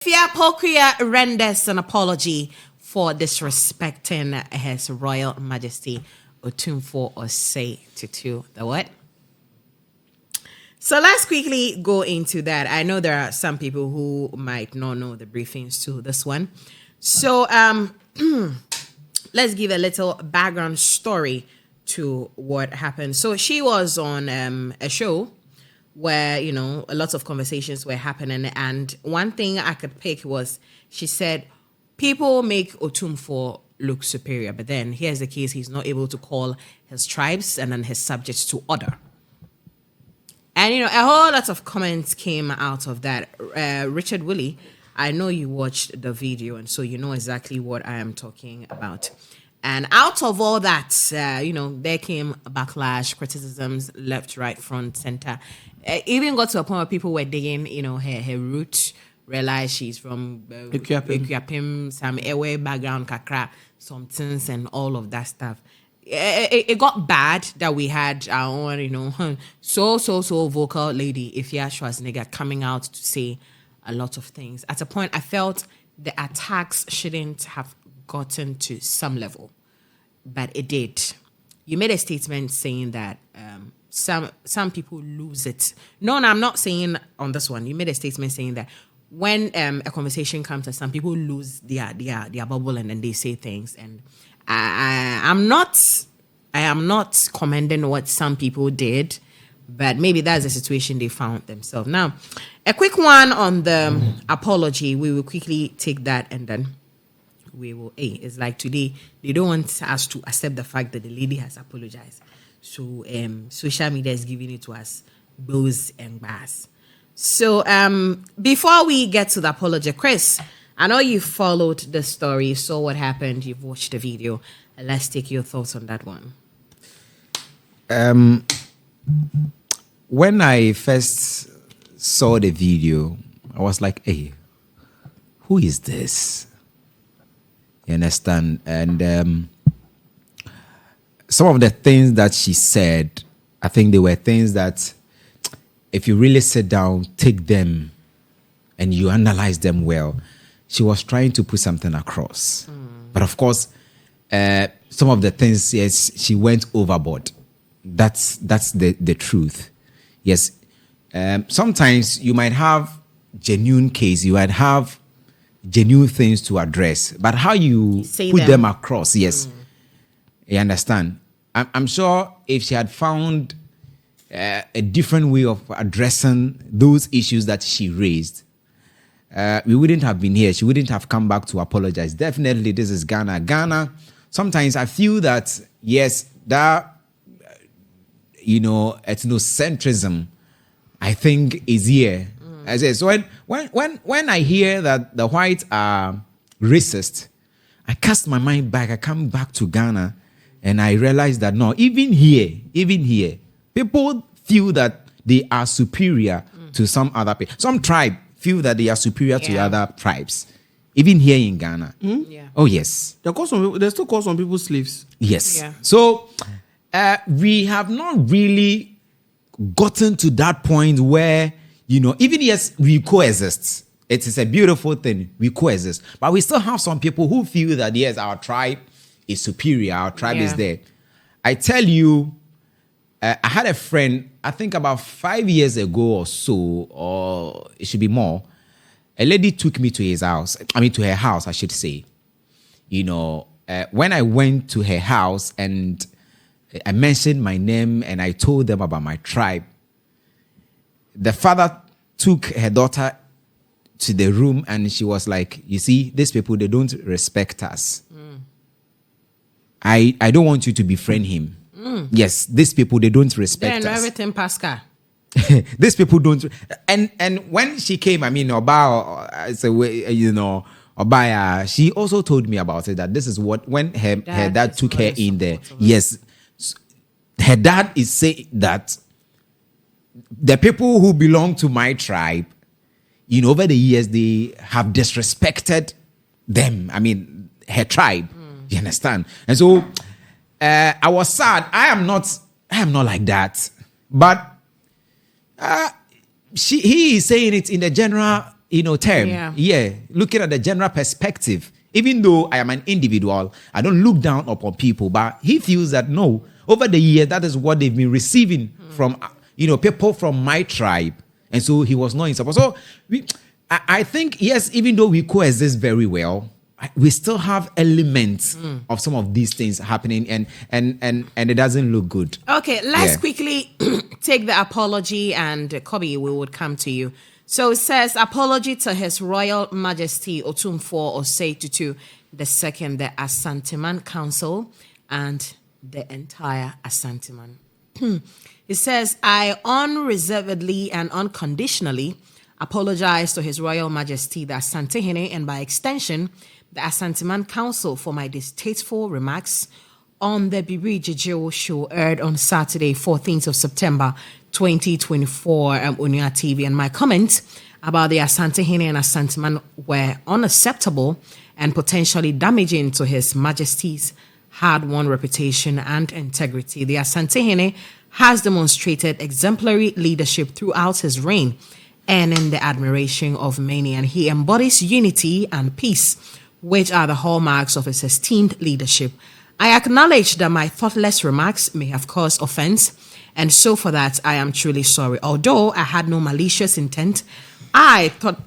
Afia Pokua renders an apology for disrespecting His Royal Majesty Otumfour Osei Tutu. The what? So let's quickly go into that. I know there are some people who might not know the briefings to this one. So let's give a little background story to what happened. So she was on a show where, you know, a lot of conversations were happening. And one thing I could pick was she said, people make Otumfour look superior. But then here's the case. He's not able to call his tribes and then his subjects to order. And, you know, a whole lot of comments came out of that. Richard Willie, I know you watched the video, and so you know exactly what I am talking about. And out of all that, you know, there came backlash, criticisms, left, right, front, center. Even got to a point where people were digging, you know, her root, realized she's from Ekuapim, some airway background, kakra, some things, and all of that stuff. It got bad that we had our own, you know, so vocal lady, Afia Schwarzenegger, coming out to say a lot of things. At a point, I felt the attacks shouldn't have gotten to some level, but it did. You made a statement saying that some people lose it. No, I'm not saying on this one. You made a statement saying that when a conversation comes to some people lose their bubble and then they say things, and I am not commending what some people did, but maybe that's the situation they found themselves. Now, a quick one on the apology. We will quickly take that and then we will. It's like today they don't want us to accept the fact that the lady has apologized. So social media is giving it to us, bows and bars. So before we get to the apology, Chris, I know you followed the story, saw what happened, you've watched the video. Let's take your thoughts on that one. When I first saw the video, I was like, hey, who is this? You understand? And some of the things that she said, I think they were things that if you really sit down, take them, and you analyze them well, she was trying to put something across. But of course, some of the things, yes, she went overboard. That's the truth. Yes. Sometimes you might have genuine case, you might have genuine things to address, but how you put them across, yes. You understand? I'm sure if she had found a different way of addressing those issues that she raised, we wouldn't have been here. She wouldn't have come back to apologize. Definitely, this is Ghana. Ghana, sometimes I feel that, yes, that, you know, ethnocentrism, I think, is here. I say, so when I hear that the whites are racist, I cast my mind back. I come back to Ghana, and I realize that, no, even here, people feel that they are superior to some other people. Some tribe feel that they are superior to other tribes, even here in Ghana. Yeah. Oh, yes. They still call some people slaves. Yes. Yeah. So we have not really gotten to that point where, you know, even yes, we coexist. It is a beautiful thing. We coexist. But we still have some people who feel that, yes, our tribe is superior. Our tribe is there. I tell you, I had a friend, I think about 5 years ago or so, or it should be more. A lady took me to to her house, I should say. You know, when I went to her house and I mentioned my name and I told them about my tribe, the father took her daughter to the room and she was like, you see, these people, they don't respect us. I don't want you to befriend him. Yes, these people, they don't respect us. Everything Pascal. These people don't. And when she came, I mean, Oba, you know, Obaya, she also told me about it, that this is what, when her dad took her in there. Yes, her dad is saying that the people who belong to my tribe, you know, over the years, they have disrespected them. I mean, her tribe. You understand? And so I was sad. I am not like that. But he is saying it in the general term. Yeah. Looking at the general perspective. Even though I am an individual, I don't look down upon people, but he feels that no, over the years, that is what they've been receiving from, people from my tribe. And so he was not in support. So I think, yes, even though we coexist very well, we still have elements of some of these things happening, and it doesn't look good. Okay, let's quickly take the apology, and Kobe, we would come to you. So it says, apology to His Royal Majesty Otumfour Osei Tutu II, the Asantehene Council, and the entire Asantehene. It says, I unreservedly and unconditionally apologize to His Royal Majesty the Asantehene, and by extension, the Asantehene Council, for my distasteful remarks on the Biri Jijio show aired on Saturday, 14th of September, 2024 on Onua TV, and my comments about the Asantehene and Asantehene were unacceptable and potentially damaging to His Majesty's hard-won reputation and integrity. The Asantehene has demonstrated exemplary leadership throughout his reign, earning the admiration of many, and he embodies unity and peace, which are the hallmarks of his esteemed leadership. I acknowledge that my thoughtless remarks may have caused offense, and so for that, I am truly sorry. Although I had no malicious intent, I thought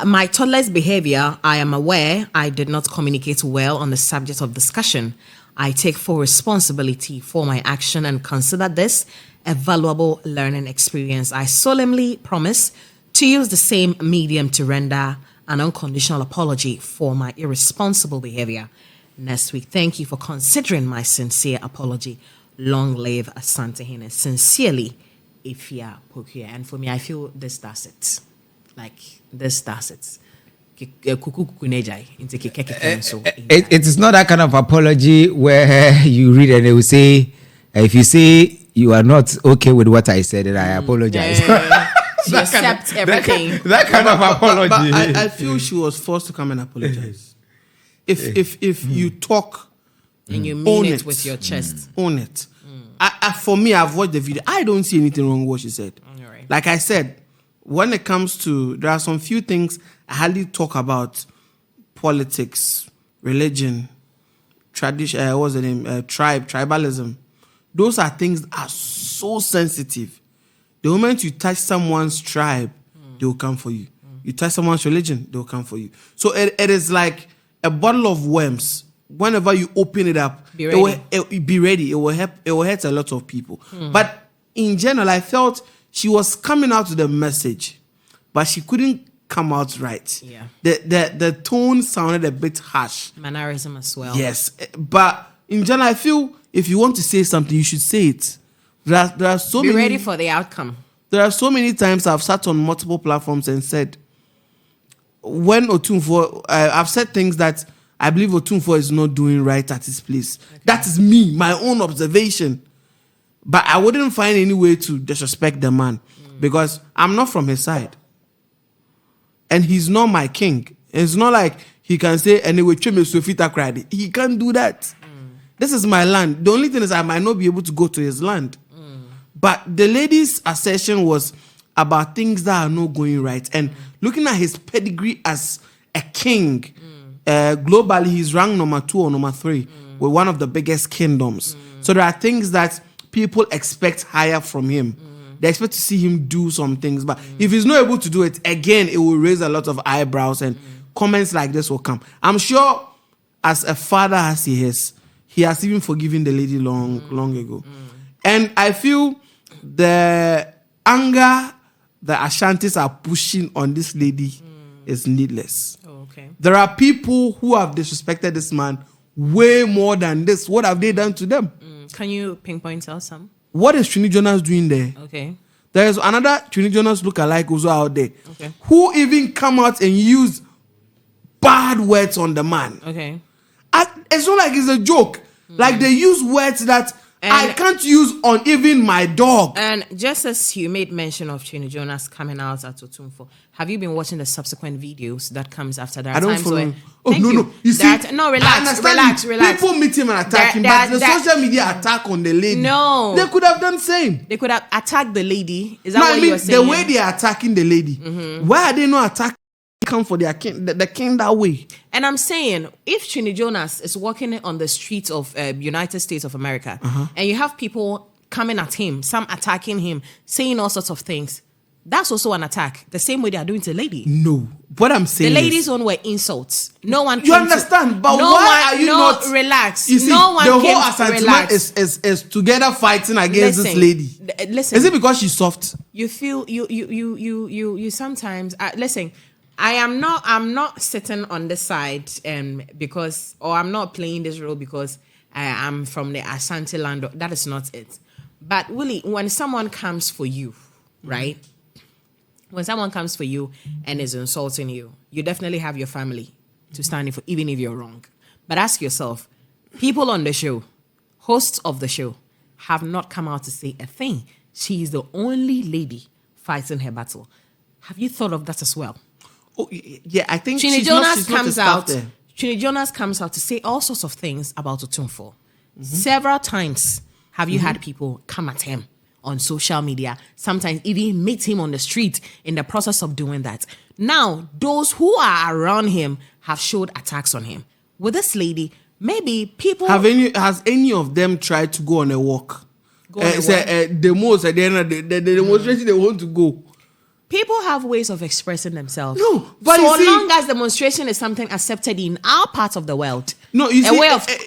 my thoughtless behavior, I am aware I did not communicate well on the subject of discussion. I take full responsibility for my action and consider this a valuable learning experience. I solemnly promise to use the same medium to render an unconditional apology for my irresponsible behavior next week. Thank you for considering my sincere apology. Long live Asantehene. Sincerely, Afia, Pokua. And for me, I feel this does it. This does it. It is not that kind of apology where you read and they will say, if you say you are not okay with what I said, then I apologize. She accepts everything. That kind of apology. But I feel she was forced to come and apologize. If you talk and you mean it with your chest, own it. For me, I've watched the video. I don't see anything wrong with what she said. Right. Like I said, when it comes to, there are some few things I hardly talk about: politics, religion, tradition. What's the name? Tribalism. Those are things that are so sensitive. The moment you touch someone's tribe, they will come for you. You touch someone's religion, they will come for you. So it is like a bottle of worms. Whenever you open it up, be ready. Be ready. It will help. It will hurt a lot of people. But in general, I felt she was coming out with a message, but she couldn't come out right. Yeah. The tone sounded a bit harsh. Mannerism as well. Yes, but in general, I feel if you want to say something, you should say it. There are so be many. ready for the outcome. There are so many times I've sat on multiple platforms and said, when Otumfour, I've said things that I believe Otumfour is not doing right at his place. Okay. That is me, my own observation. But I wouldn't find any way to disrespect the man because I'm not from his side. And he's not my king. It's not like he can say, anyway, he can't do that. This is my land. The only thing is I might not be able to go to his land. But the lady's assertion was about things that are not going right. And looking at his pedigree as a king, globally, he's ranked number 2 or number 3 with one of the biggest kingdoms. So there are things that people expect higher from him. They expect to see him do some things. But if he's not able to do it, again, it will raise a lot of eyebrows and comments like this will come. I'm sure as a father as he is, he has even forgiven the lady long ago. And I feel the anger the Ashantis are pushing on this lady is needless. Okay. There are people who have disrespected this man way more than this. What have they done to them? Can you pinpoint out some? What is Trini Jonas doing there? Okay. There is another Trini Jonas lookalike also out there. Okay. Who even come out and use bad words on the man. Okay. It's not like it's a joke. Like they use words that I can't use on even my dog. And just as you made mention of Chinny Jonas coming out at Otumfour, have you been watching the subsequent videos that comes after that? I don't follow him. Oh, Thank no, you. no. You see, no, relax. People meet him and attack him, but the social media attack on the lady. No. They could have done same. They could have attacked the lady. Is that No, what I you mean, were saying? the way they are attacking the lady. Why are they not attacking come for their king, the king that way? And I'm saying, if Chinny Jonas is walking on the streets of United States of America, and you have people coming at him, some attacking him, saying all sorts of things, that's also an attack. The same way they are doing to the lady. No, what I'm saying, the lady's own were insults. No one. You understand? But why are you not relax? You see, no one the whole came Asantehene is together fighting against this lady. Listen, is it because she's soft? You feel you sometimes listen. I'm not sitting on this side or I'm not playing this role because I'm from the Asante land. That is not it. But Willie, when someone comes for you, right? When someone comes for you and is insulting you, you definitely have your family to stand in for, even if you're wrong. But ask yourself, people on the show, hosts of the show, have not come out to say a thing. She is the only lady fighting her battle. Have you thought of that as well? Oh, yeah, I think Chinny she's Jonas not comes out. Chinny Jonas comes out to say all sorts of things about Otumfour. Several times have you had people come at him on social media, sometimes even meet him on the street in the process of doing that. Now, those who are around him have showed attacks on him. With this lady, maybe people... Has any of them tried to go on a walk? The most at the end of the demonstration they want to go. People have ways of expressing themselves. No, but so you see, long as demonstration is something accepted in our part of the world. No, you see,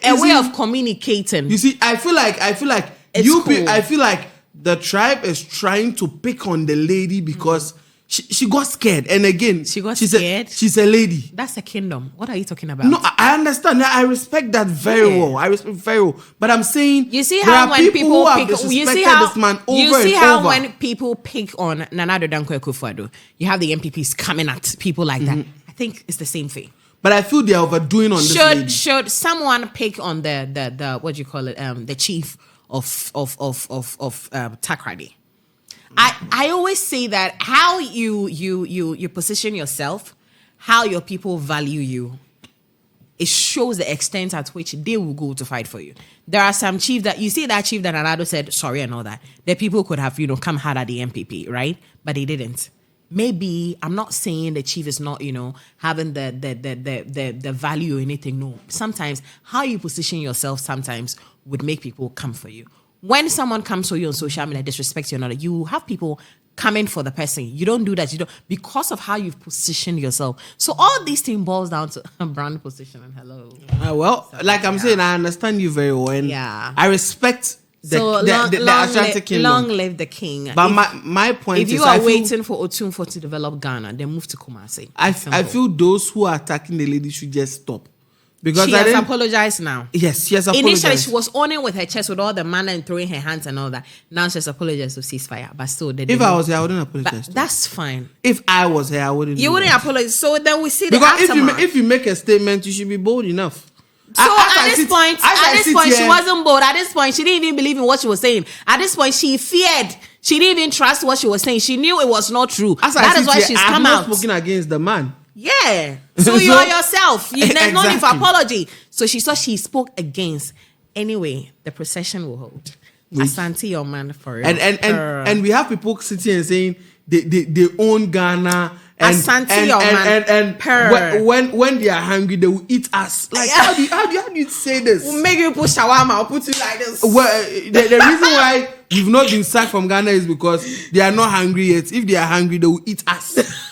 a way of communicating. You see, I feel like Cool. I feel like the tribe is trying to pick on the lady because she got scared. And again, she's a lady. That's a kingdom. What are you talking about? No, I understand that. I respect that very well. I respect very well. But I'm saying, you see how when people pick, you see how when people pick on Nana Addo Dankwa Akufo-Addo, you have the MPPs coming at people like that. I think it's the same thing. But I feel they're overdoing on this lady. Should someone pick on the what do you call it? The chief of Takrady? I always say that how you position yourself, how your people value you, it shows the extent at which they will go to fight for you. There are some chiefs that you see that chief that Nana Addo said sorry and all that. The people could have come hard at the MPP, right? But they didn't. Maybe I'm not saying the chief is not having the value or anything. No, sometimes how you position yourself sometimes would make people come for you. When someone comes for you on social media, disrespect you or not, you have people coming for the person. You don't do that. You don't, because of how you've positioned yourself. So all these things boils down to brand positioning. Hello. I'm saying, I understand you very well, and I respect long live the king. But my point is, if you are waiting for Otumfour to develop Ghana, then move to Kumasi. I feel those who are attacking the lady should just stop. Because she has apologized now. Yes, she has apologized. Initially, she was owning with her chest with all the manner and throwing her hands and all that. Now she's apologized to ceasefire. But still, if I was here, I wouldn't apologize. That's fine. If I was here, I wouldn't. You wouldn't apologize. So then we see the because aftermath. if you make a statement, you should be bold enough. So at this point, she wasn't bold. At this point, she didn't even believe in what she was saying. At this point, she feared. She didn't even trust what she was saying. She knew it was not true. That is why she's come out. I'm not spoken against the man. Yeah. So you are yourself. There's no need for apology. So she saw she spoke against. Anyway, the procession will hold. Asante, your man forever. And we have people sitting and saying they own Ghana. And, Asante, your man. And when they are hungry, they will eat us. Like how do you say this? We'll make you push shawarma. I'll put you like this. Well, the reason why you've not been sacked from Ghana is because they are not hungry yet. If they are hungry, they will eat us.